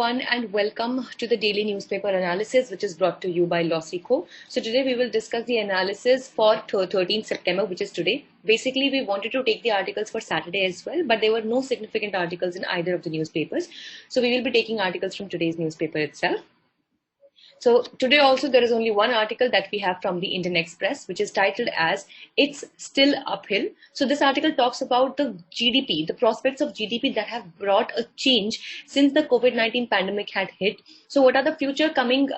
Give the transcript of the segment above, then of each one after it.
everyone and welcome to the daily newspaper analysis which is brought to you by LawSikho. So today we will discuss the analysis for 13th September, which is today. Basically, we wanted to take the articles for Saturday as well, but there were no significant articles in either of the newspapers. So we will be taking articles from today's newspaper itself. So today also there is only one article that we have from the Indian Express, which is titled as "It's Still Uphill." So this article talks about the GDP, the prospects of GDP that have brought a change since the COVID-19 pandemic had hit. So what are the future coming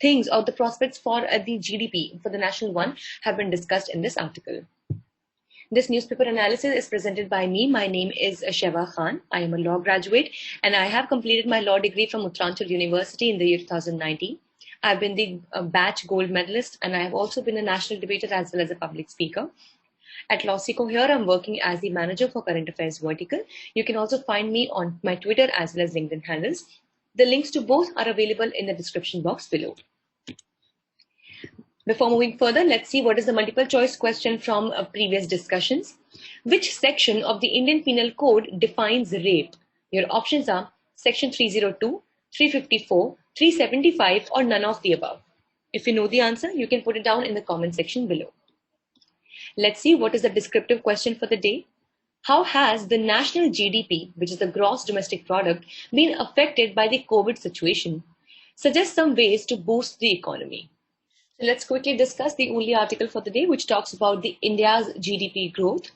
things or the prospects for the GDP, for the national one, have been discussed in this article. This newspaper analysis is presented by me. My name is Sheva Khan. I am a law graduate and I have completed my law degree from Untitled University in the year 2019. I've been the batch gold medalist and I have also been a national debater as well as a public speaker. At LawSikho here, I'm working as the manager for current affairs vertical. You can also find me on my Twitter as well as LinkedIn handles. The links to both are available in the description box below. Before moving further, let's see what is the multiple choice question from previous discussions. Which section of the Indian Penal Code defines rape? Your options are section 302, 354, 375 or none of the above. If you know the answer, you can put it down in the comment section below. Let's see what is the descriptive question for the day. How has the national GDP, which is the gross domestic product, been affected by the COVID situation? Suggest some ways to boost the economy. So let's quickly discuss the only article for the day, which talks about the India's GDP growth.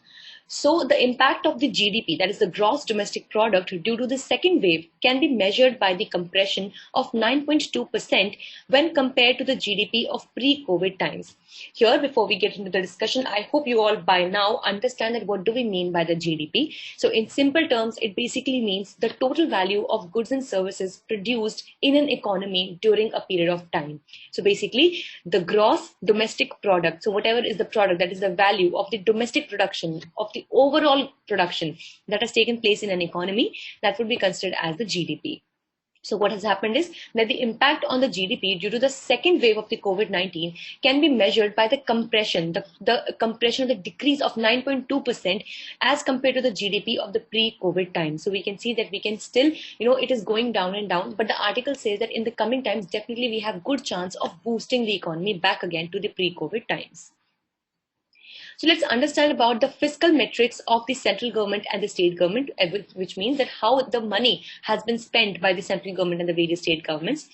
So the impact of the GDP, that is the gross domestic product, due to the second wave can be measured by the compression of 9.2% when compared to the GDP of pre-COVID times. Here, before we get into the discussion, I hope you all by now understand that what do we mean by the GDP. So in simple terms, it basically means the total value of goods and services produced in an economy during a period of time. So basically, the gross domestic product, so whatever is the product, that is the value of the domestic production, of the overall production that has taken place in an economy, that would be considered as the GDP. So what has happened is that the impact on the GDP due to the second wave of the COVID-19 can be measured by the compression, the compression, the decrease of 9.2% as compared to the GDP of the pre-COVID time. So we can see that we can still, it is going down and down, but the article says that in the coming times, definitely we have good chance of boosting the economy back again to the pre-COVID times. So let's understand about the fiscal metrics of the central government and the state government, which means that how the money has been spent by the central government and the various state governments.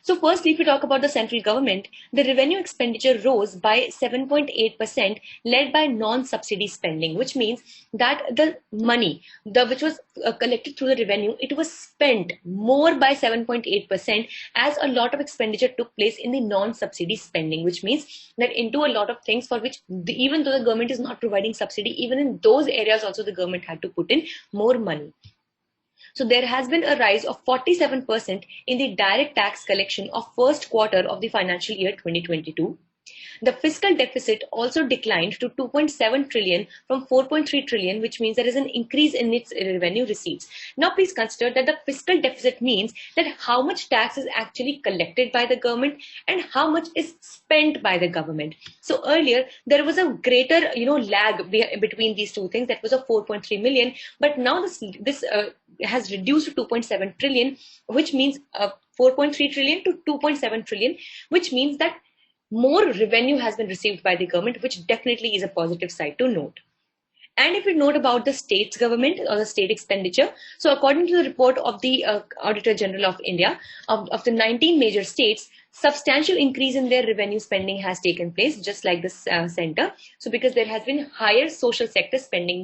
So firstly, if we talk about the central government, the revenue expenditure rose by 7.8%, led by non-subsidy spending, which means that the money which was collected through the revenue, it was spent more by 7.8% as a lot of expenditure took place in the non-subsidy spending, which means that into a lot of things for which even though the government is not providing subsidy, even in those areas also the government had to put in more money. So there has been a rise of 47% in the direct tax collection of first quarter of the financial year 2022. The fiscal deficit also declined to 2.7 trillion from 4.3 trillion, which means there is an increase in its revenue receipts. Now, please consider that the fiscal deficit means that how much tax is actually collected by the government and how much is spent by the government. So earlier, there was a greater, lag between these two things. That was a 4.3 million, but now this has reduced to 2.7 trillion, which means 4.3 trillion to 2.7 trillion, which means that more revenue has been received by the government, which definitely is a positive side to note. And if we note about the state's government or the state expenditure, so according to the report of the Auditor General of India, of the 19 major states, substantial increase in their revenue spending has taken place, just like the center. So because there has been higher social sector spending,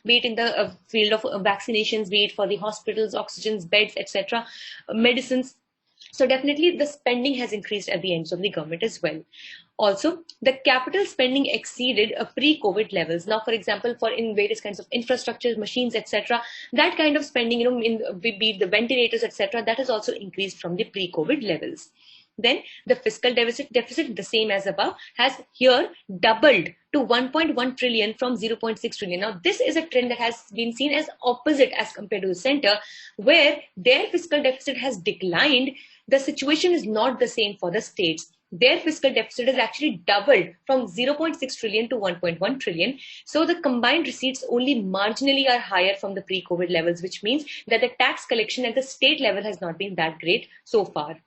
be it in the field of vaccinations, be it for the hospitals, oxygens, beds, etc., medicines. So definitely the spending has increased at the ends of the government as well. Also, the capital spending exceeded pre-COVID levels. Now, for example, in various kinds of infrastructure, machines, etc., that kind of spending, be it the ventilators, etc., that has also increased from the pre-COVID levels. Then the fiscal deficit, the same as above, has here doubled to 1.1 trillion from 0.6 trillion. Now, this is a trend that has been seen as opposite as compared to the center, where their fiscal deficit has declined. The situation is not the same for the states. their fiscal deficit has actually doubled from 0.6 trillion to 1.1 trillion. So the combined receipts only marginally are higher from the pre-COVID levels, which means that the tax collection at the state level has not been that great so far.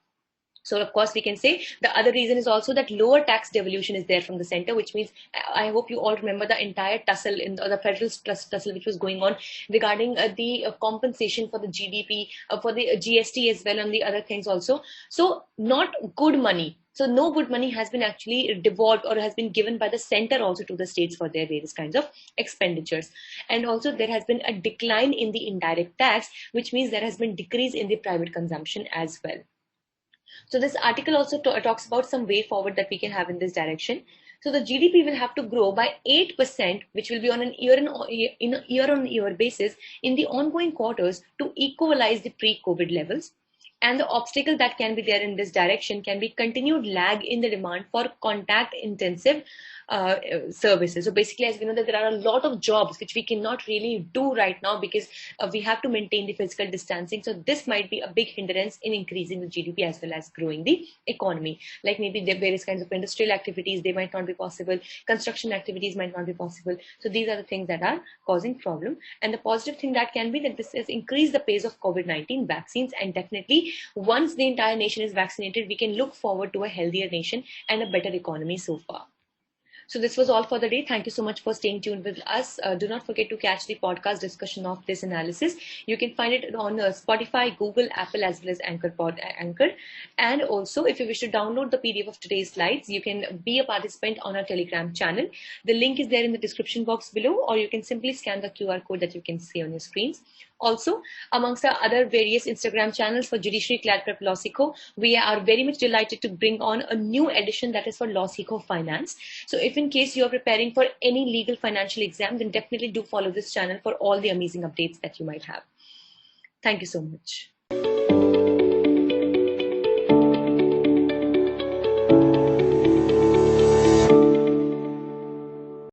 So of course we can say the other reason is also that lower tax devolution is there from the center, which means I hope you all remember the entire tussle in the federal tussle which was going on regarding the compensation for the GDP, for the GST as well, and the other things also. So not good money. So no good money has been actually devolved or has been given by the center also to the states for their various kinds of expenditures. And also there has been a decline in the indirect tax, which means there has been decrease in the private consumption as well. So this article also talks about some way forward that we can have in this direction. So the GDP will have to grow by 8%, which will be on an year-on-year basis in the ongoing quarters to equalize the pre-COVID levels. And the obstacle that can be there in this direction can be continued lag in the demand for contact-intensive services. So basically, as we know that there are a lot of jobs which we cannot really do right now because we have to maintain the physical distancing. So this might be a big hindrance in increasing the GDP as well as growing the economy. Like maybe the various kinds of industrial activities, they might not be possible. Construction activities might not be possible. So these are the things that are causing problem. And the positive thing that can be that this has increased the pace of COVID-19 vaccines. And definitely once the entire nation is vaccinated, we can look forward to a healthier nation and a better economy so far. So this was all for the day. Thank you so much for staying tuned with us. Do not forget to catch the podcast discussion of this analysis. You can find it on Spotify, Google, Apple, as well as Anchor. And also, if you wish to download the PDF of today's slides, you can be a participant on our Telegram channel. The link is there in the description box below, or you can simply scan the QR code that you can see on your screens. Also, amongst our other various Instagram channels for Judiciary, CLAT Prep, LawSikho, we are very much delighted to bring on a new edition that is for LawSikho Finance. So if in case you are preparing for any legal financial exam, then definitely do follow this channel for all the amazing updates that you might have. Thank you so much.